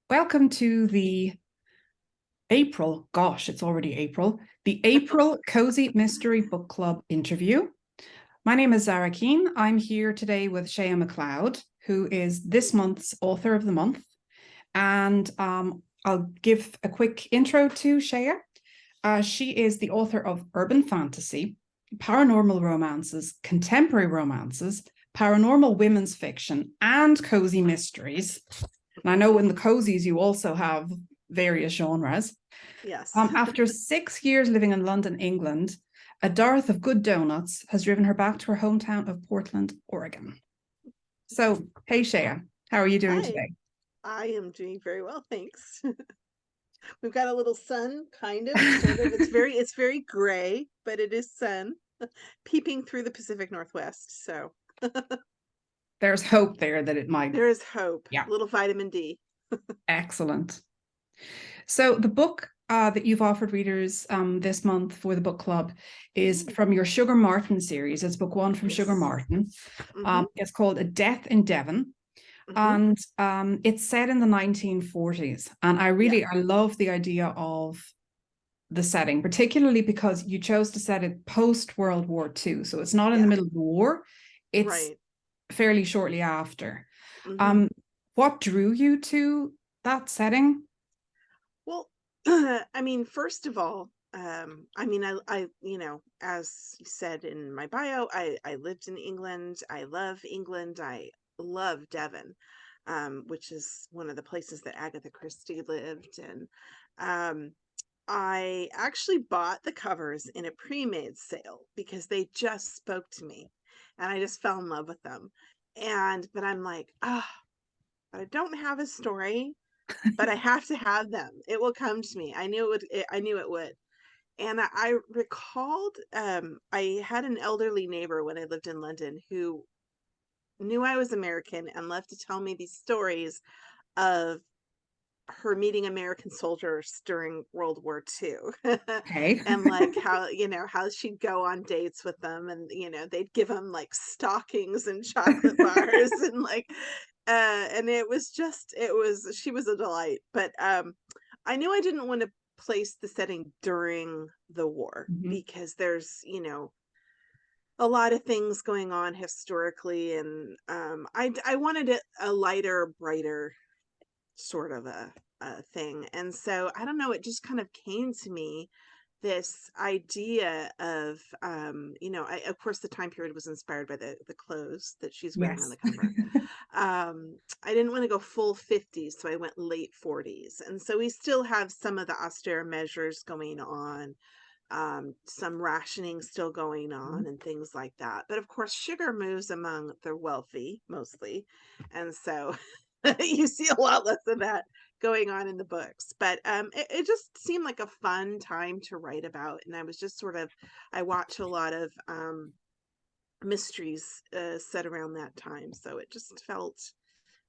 Welcome to the April, gosh, it's already April, the April Cozy Mystery Book Club interview. My name is Zara Keane. I'm here today with Shéa MacLeod, who is this month's author of the month. And I'll give a quick intro to Shéa. She is the author of urban fantasy, paranormal romances, contemporary romances, paranormal women's fiction, and cozy mysteries. And I know in the cozies, you also have various genres. Yes. After 6 years living in London, England, a dearth of good donuts has driven her back to her hometown of Portland, Oregon. So, hey, Shéa, how are you doing Hi. today? I am doing very well, thanks. We've got a little sun, kind of, sort of. It's very gray, but it is sun peeping through the Pacific Northwest. So There's hope there that it might. there is hope. Yeah, Little vitamin D. excellent. So, the book that you've offered readers this month for the book club is from your Sugar Martin series. It's book one from Sugar Yes. Martin. Mm-hmm. It's called A Death in Devon. Mm-hmm. And it's set in the 1940s. And Yeah. I love the idea of the setting, particularly because you chose to set it post World War II. So it's not in the Yeah. middle of the war, it's Right. fairly shortly after. Mm-hmm. Um, what drew you to that setting? Well, I mean, first of all, as you said in my bio, I lived in England. I love England. I love Devon, which is one of the places that Agatha Christie lived. And um, I actually bought the covers in a pre-made sale because they just spoke to me, and I just fell in love with them. But I'm like, I don't have a story, but I have to have them. It will come to me. I knew it would. And I recalled, I had an elderly neighbor when I lived in London who knew I was American and loved to tell me these stories of her meeting American soldiers during World War II. Okay. And like how she'd go on dates with them, and they'd give them like stockings and chocolate bars and and she was a delight. But I knew I didn't want to place the setting during the war Mhm. because there's a lot of things going on historically, and I wanted it a lighter, brighter sort of a thing. And so I don't know, it just kind of came to me, this idea of of course the time period was inspired by the clothes that she's wearing on Yes. the cover. I didn't want to go full 50s, so I went late 40s, and so we still have some of the austere measures going on, some rationing still going on and things like that. But of course, sugar moves among the wealthy mostly. And so you see a lot less of that going on in the books. But it just seemed like a fun time to write about. And I was just I watch a lot of mysteries set around that time. So it just felt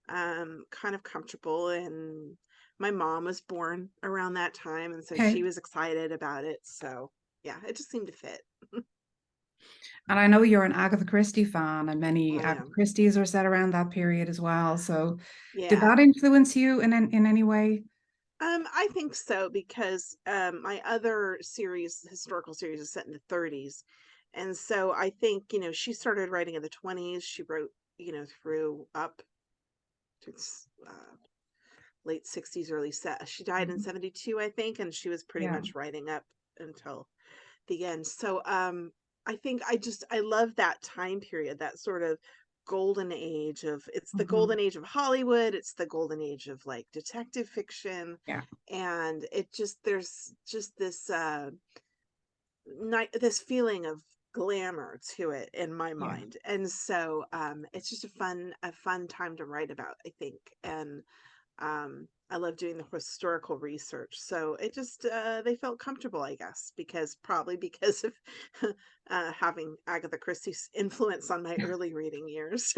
kind of comfortable. And my mom was born around that time, and so Okay. she was excited about it. So yeah, it just seemed to fit. And I know you're an Agatha Christie fan, and many I Agatha am. Christie's are set around that period as well. So, did Yeah. that influence you in any way? I think so because my other series, historical series, is set in the 30s. And so I think, she started writing in the 20s. She wrote, through up to late 60s, early set. She died in Mhm. 72, I think, and she was pretty Yeah. much writing up until the end. So I think I love that time period, that sort of golden age of, it's the Mhm. golden age of Hollywood, it's the golden age of like detective fiction. Yeah. And there's just this night, this feeling of glamour to it in my Yeah. mind. And so it's just a fun time to write about, I think. And I love doing the historical research. So it just they felt comfortable, I guess, probably because of having Agatha Christie's influence on my early reading years.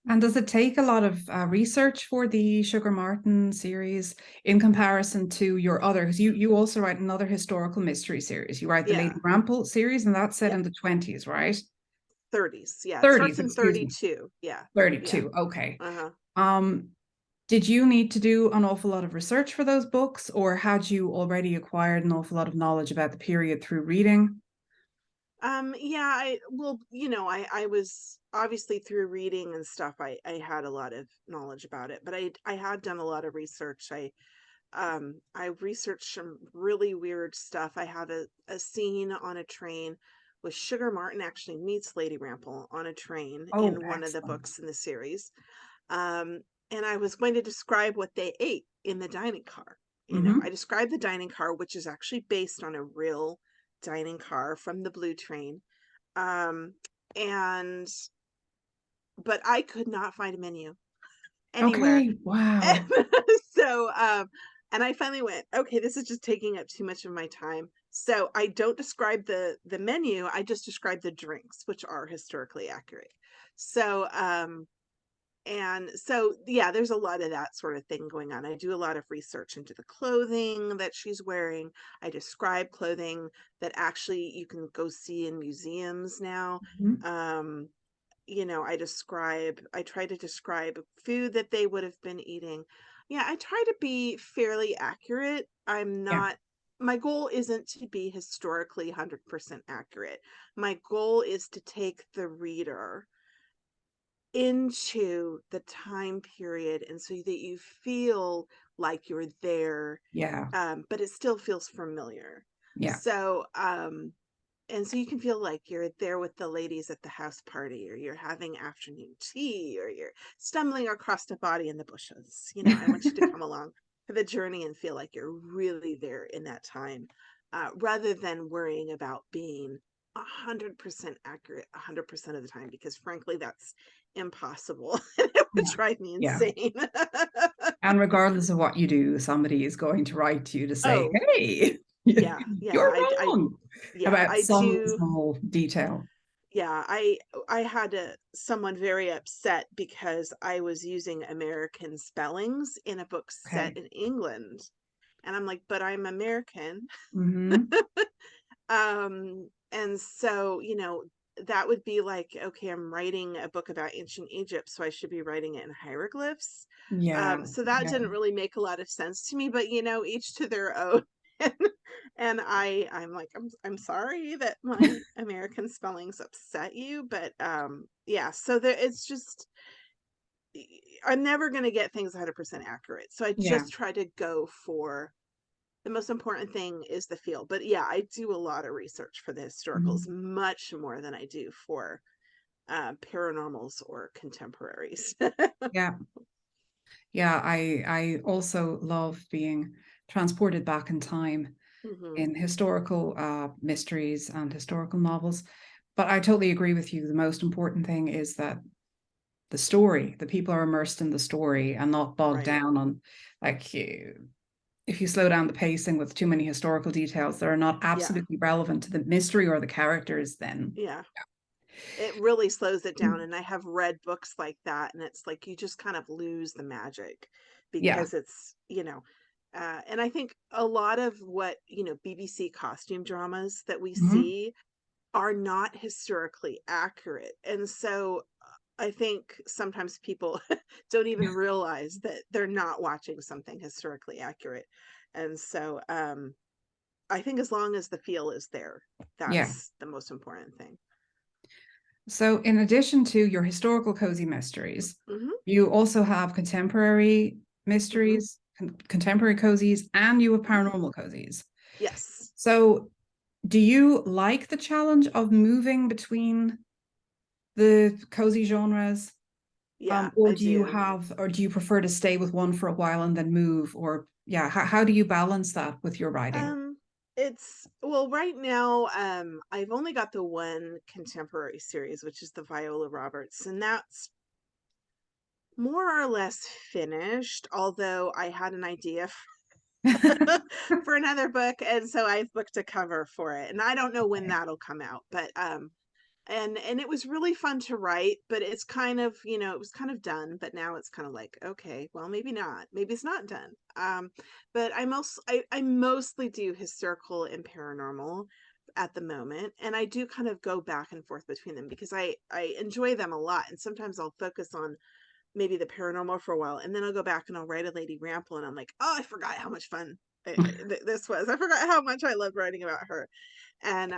And does it take a lot of research for the Sugar Martin series in comparison to your other? Because you also write another historical mystery series. You write the Lady Yeah. Rample series, and that's set Yep. in the 20s, right? 30s. Yeah, it starts 30s, in excuse me. 32. Yeah. Yeah. 32. Okay. Uh-huh. Um, Did you need to do an awful lot of research for those books, or had you already acquired an awful lot of knowledge about the period through reading? Yeah, I was obviously through reading and stuff, I had a lot of knowledge about it, but I had done a lot of research. I researched some really weird stuff. I have a scene on a train with Sugar Martin actually meets Lady Rample on a train Oh, in one of the excellent. books in the series. Um, and I was going to describe what they ate in the dining car. I Hmm. described the dining car, which is actually based on a real dining car from the Blue Train. Um, and but I could not find a menu anywhere. Okay, And wow. so and I finally went, okay, this is just taking up too much of my time. So I don't describe the menu, I just describe the drinks, which are historically accurate. So and so yeah, there's a lot of that sort of thing going on. I do a lot of research into the clothing that she's wearing. I describe clothing that actually you can go see in museums now. Mhm. um I try to describe food that they would have been eating. Yeah, I try to be fairly accurate. Yeah, My goal isn't to be historically 100% accurate. My goal is to take the reader into the time period, and so that you feel like you're there, yeah, but it still feels familiar. yeah. So and so you can feel like you're there with the ladies at the house party, or you're having afternoon tea, or you're stumbling across a body in the bushes. I want you to come along for the journey and feel like you're really there in that time, rather than worrying about being 100% accurate 100% of the time, because frankly, that's impossible. It would Yeah, drive me yeah. insane. And regardless of what you do, somebody is going to write to you to say, Oh, hey, yeah, you're yeah. wrong Yeah, about I some do. small detail. Yeah, I had someone very upset because I was using American spellings in a book set Okay. in England. And I'm like, but I'm American. Hmm. And so, that would be like, okay, I'm writing a book about ancient Egypt, so I should be writing it in hieroglyphs. Yeah, So that yeah, didn't really make a lot of sense to me, but each to their own. And I'm like, I'm sorry that my American spellings upset you, but yeah, so there it's just I'm never going to get things 100% accurate. So I yeah. just try to go for the most important thing is the feel. But yeah, I do a lot of research for the historicals, Mhm. much more than I do for paranormals or contemporaries. Yeah, yeah. I also love being transported back in time Hmm. in historical mysteries and historical novels. But I totally agree with you. The most important thing is that the story, the people are immersed in the story and not bogged Right. down on, like, if you slow down the pacing with too many historical details that are not Yeah. absolutely relevant to the mystery or the characters, then Yeah. It really slows it down. And I have read books like that, and it's like you just kind of lose the magic yeah. because and I think a lot of what, BBC costume dramas that we Mhm. see are not historically accurate. And so I think sometimes people don't even realize that they're not watching something historically accurate. And so I think as long as the feel is there, Yeah. that's the most important thing. So, in addition to your historical cozy mysteries, Hmm. you also have contemporary Hmm. mysteries, contemporary cozies, and you have Hmm. paranormal cozies. Yes. So, do you like the challenge of moving between the cozy genres? Yeah, Or I do you do. have, or do you prefer to stay with one for a while and then move? Or, yeah, how do you balance that with your writing? Um, it's well, right now, I've only got the one contemporary series, which is the Viola Roberts, and that's more or less finished, although I had an idea for another book, and so I've booked a cover for it. And I don't know when Okay. that'll come out, but and it was really fun to write, but it's kind of, it was kind of done, but now it's kind of like, okay, well, maybe not. Maybe it's not done. But I mostly do historical and paranormal at the moment, and I do kind of go back and forth between them because I enjoy them a lot, and sometimes I'll focus on maybe the paranormal for a while, and then I'll go back and I'll write a Lady Rample, and I'm like, oh, I forgot how much fun this was. I forgot how much I loved writing about her. And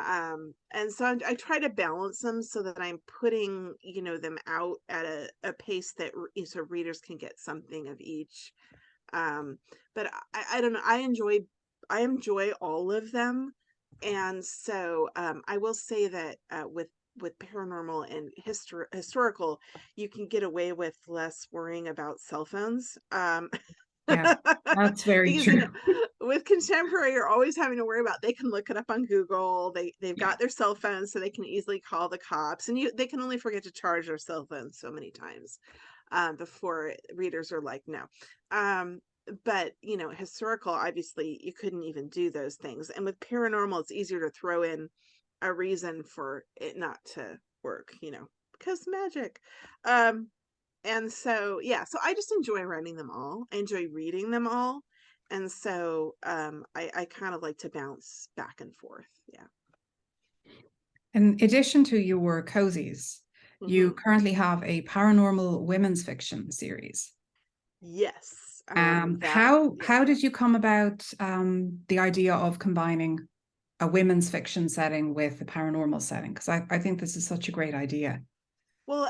so I try to balance them so that I'm putting, you know, them out at a pace that so readers can get something of each. Um, but I don't know. I enjoy all of them, and so I will say that with paranormal and historical, you can get away with less worrying about cell phones. Yeah, that's very Because, you know, true. with contemporary, you're always having to worry about, they can look it up on Google. They've Yeah. got their cell phones, so they can easily call the cops, and they can only forget to charge their cell phones so many times before readers are like, no. Um, but you know, historical, obviously, you couldn't even do those things, and with paranormal, it's easier to throw in a reason for it not to work, you know, because magic. Um, and so, yeah, so I just enjoy writing them all. I enjoy reading them all. And so I kind of like to bounce back and forth. Yeah. In addition to your cozies, you Hmm. currently have a paranormal women's fiction series. Yes. How did you come about the idea of combining a women's fiction setting with a paranormal setting? Because I think this is such a great idea. Well,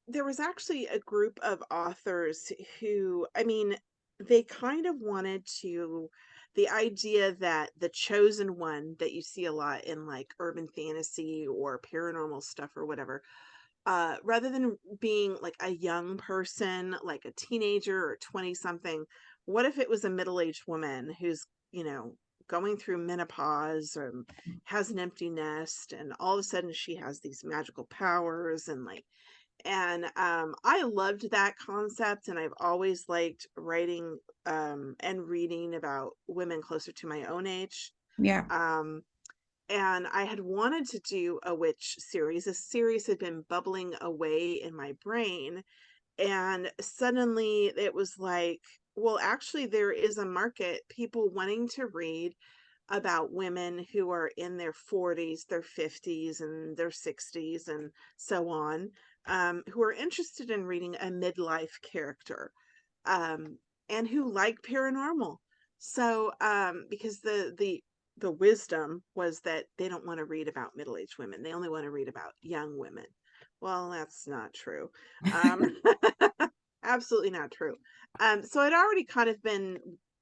there was actually a group of authors who, I mean, they kind of wanted to, the idea that the chosen one that you see a lot in like urban fantasy or paranormal stuff or whatever, rather than being like a young person, like a teenager or 20 something, what if it was a middle-aged woman who's, you know, going through menopause or has an empty nest, and all of a sudden she has these magical powers and like, and I loved that concept, and I've always liked writing and reading about women closer to my own age. Yeah. Um, and I had wanted to do a witch series. A series had been bubbling away in my brain, and suddenly it was like, well, actually, there is a market, people wanting to read about women who are in their 40s, their 50s, and their 60s, and so on, who are interested in reading a midlife character, um, and who like paranormal. So, because the wisdom was that they don't want to read about middle-aged women; they only want to read about young women. Well, that's not true. Um, absolutely not true. So I'd already kind of been,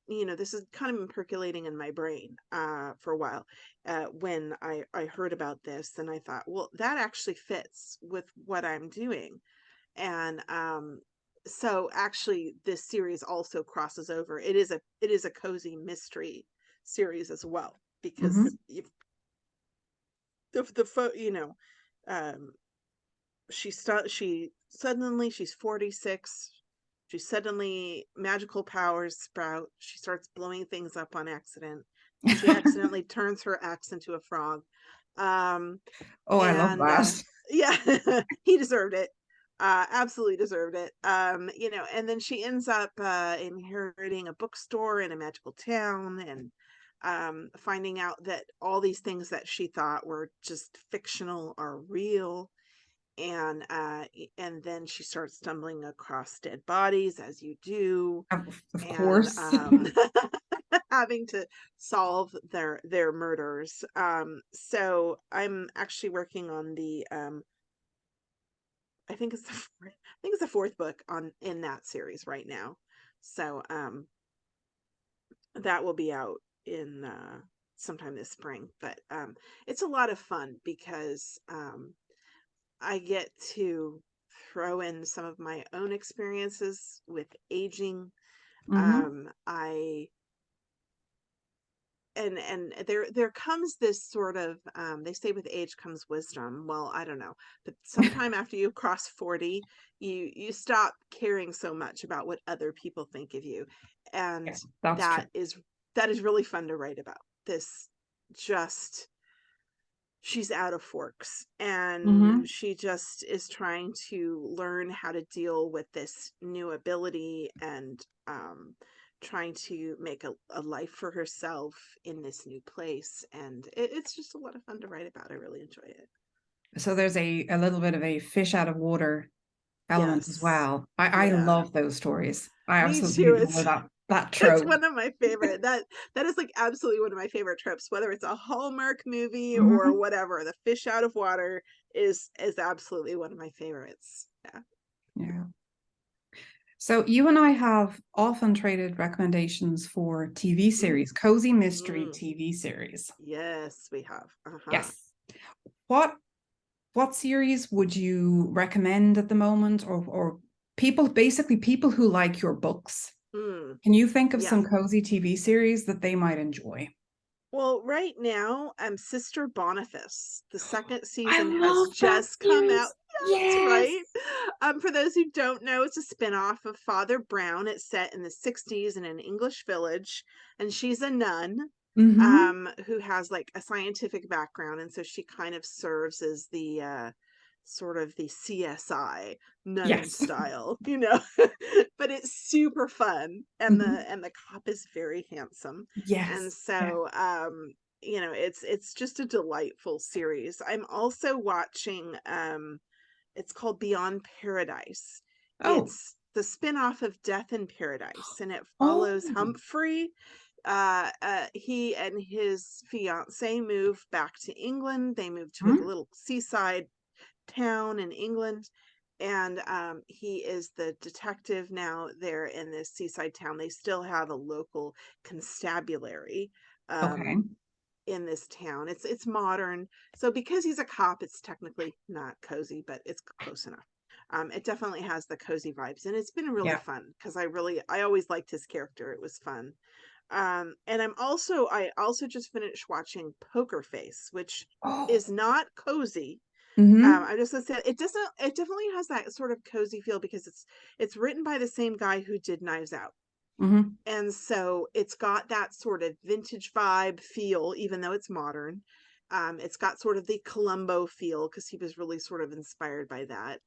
you know, this has kind of been percolating in my brain for a while when I heard about this, and I thought, well, that actually fits with what I'm doing. And so actually this series also crosses over. It is a cozy mystery series as well, because Hmm. if you know, um she suddenly, she's 46, she suddenly magical powers sprout, she starts blowing things up on accident, she accidentally turns her axe into a frog. um Oh, I love and that. yeah, he deserved it, absolutely deserved it. You know, and then she ends up inheriting a bookstore in a magical town, and finding out that all these things that she thought were just fictional are real. And then she starts stumbling across dead bodies, as you do, Of and course. having to solve their murders. So I'm actually working on the I think it's the fourth book on in that series right now. So that will be out in sometime this spring. But it's a lot of fun because I get to throw in some of my own experiences with aging. Hmm. I and there comes this sort of, they say with age comes wisdom. Well, I don't know, but sometime after you cross 40, you stop caring so much about what other people think of you, and Yeah, that's true. that is really fun to write about. This just she's out of forks, and Hmm. she just is trying to learn how to deal with this new ability, and trying to make a life for herself in this new place, and it's just a lot of fun to write about. I really enjoy it. So there's a little bit of a fish out of water element as Yes. well. I Yeah. love those stories. I Me absolutely too. adore that It's trope. one of my favorite. That is like absolutely one of my favorite tropes, whether it's a Hallmark movie or Mhm. whatever. The fish out of water is absolutely one of my favorites. Yeah. Yeah. So you and I have often traded recommendations for TV Mm, series, cozy mystery mm. TV series. Yes, we have. Uh-huh. Yes. What what series would you recommend at the moment, or people, basically people who like your books? Mm, Can you think of yeah. some cozy TV series that they might enjoy? Well, right now, Sister Boniface. The second I season has love that just come out. series. Yes, Yes. right. For those who don't know, it's a spinoff of Father Brown. It's set in the 60s in an English village, and she's a nun Mm-hmm. who has like a scientific background, and so she kind of serves as the sort of the CSI nun Yes. style, but it's super fun, and Mhm. the cop is very handsome, and Yes. Yeah. so it's just a delightful series. I'm also watching it's called Beyond Paradise. Oh. It's the spin-off of Death in Paradise, and it Oh. follows Humphrey. He and his fiance move back to England. They moved to a Hmm? little seaside town in England, and he is the detective now there in this seaside town. They still have a local constabulary Okay. in this town. It's modern, so because he's a cop, it's technically not cozy, but it's close enough. It definitely has the cozy vibes, and it's been really Yeah. fun because I always liked his character. It was fun. And I also just finished watching Poker Face, which Oh. is not cozy. Mm-hmm. I just gonna say it definitely has that sort of cozy feel because it's written by the same guy who did Knives Out. Mm-hmm. And so it's got that sort of vintage vibe feel, even though it's modern. It's got sort of the Columbo feel because he was really sort of inspired by that.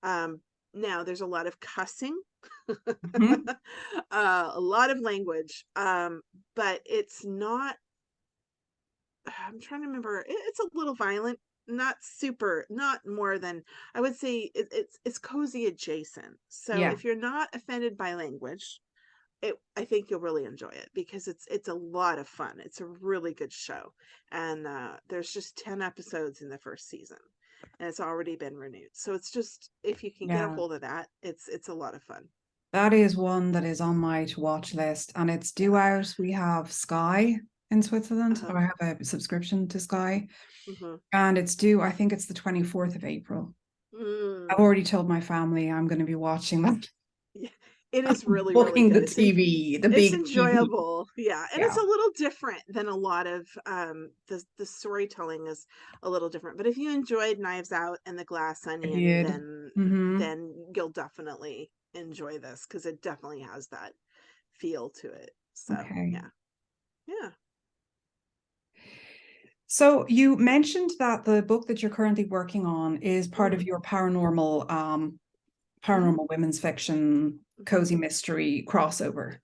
Um, Now there's a lot of cussing, Mm-hmm. a lot of language, but it's not. I'm trying to remember. It's a little violent, not super, not more than I would say. It's cozy adjacent. So Yeah. if you're not offended by language, I think you'll really enjoy it because it's a lot of fun. It's a really good show, and there's just 10 episodes in the first season, and it's already been renewed. So it's just if you can get a Yeah. hold of that, it's a lot of fun. That is one that is on my to watch list, and it's due Yeah. out. We have Sky in Switzerland, Uh-huh. or I have a subscription to Sky, Hmm. and it's due, I think it's the 24th of April. I've Mm. already told my family I'm going to be watching that. Yeah. It I'm is really, really booking the good. TV, the It's big TV. enjoyable. Yeah, and it's Yeah, a little different than a lot of the storytelling is a little different. But if you enjoyed Knives Out and The Glass I Onion, did. Mm-hmm. then you'll definitely enjoy this because it definitely has that feel to it. So, Okay. yeah. Yeah. So you mentioned that the book that you're currently working on is part of Mm, your paranormal, mhm, paranormal women's fiction, mhm. cozy mystery crossover.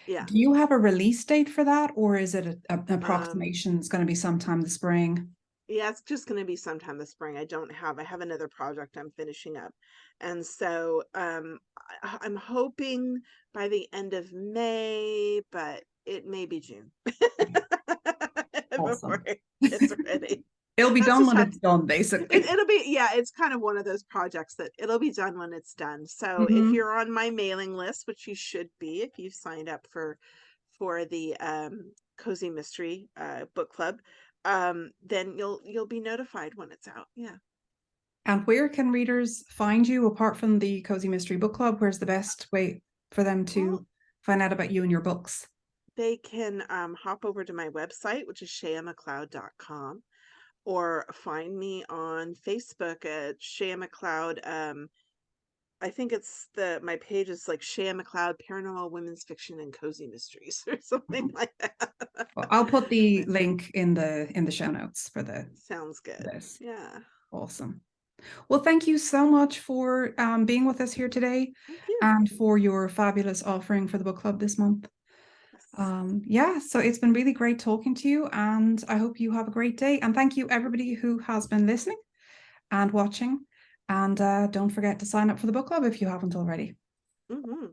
Yeah. Do you have a release date for that, or is it an Um approximation? It's going to be sometime this spring. yeah, it's just going to be sometime this spring. I have another project I'm finishing up. And so I'm hoping by the end of May, but it may be June before Awesome. it's ready. It'll be That's done just when how it's done, basically. it'll be. Yeah, it's kind of one of those projects that it'll be done when it's done. So if Hmm. you're on my mailing list, which you should be if you've signed up for the Cozy Mystery book club, then you'll be notified when it's out. Yeah. And where can readers find you apart from the Cozy Mystery Book Club? Where's the best way for them Well, to find out about you and your books? they can hop over to my website, which is ShéaMacLeod.com, or find me on Facebook at Shéa MacLeod. I think it's my page is like Shéa MacLeod Paranormal Women's Fiction and Cozy Mysteries or something like that. Well, I'll put the link in the show notes for Sounds good. this. Yeah. Awesome. Well, thank you so much for being with us here today, Thank you. and for your fabulous offering for the book club this month. Yes. Yeah, so it's been really great talking to you, and I hope you have a great day. And thank you, everybody who has been listening and watching. And don't forget to sign up for the book club if you haven't already. Hmm.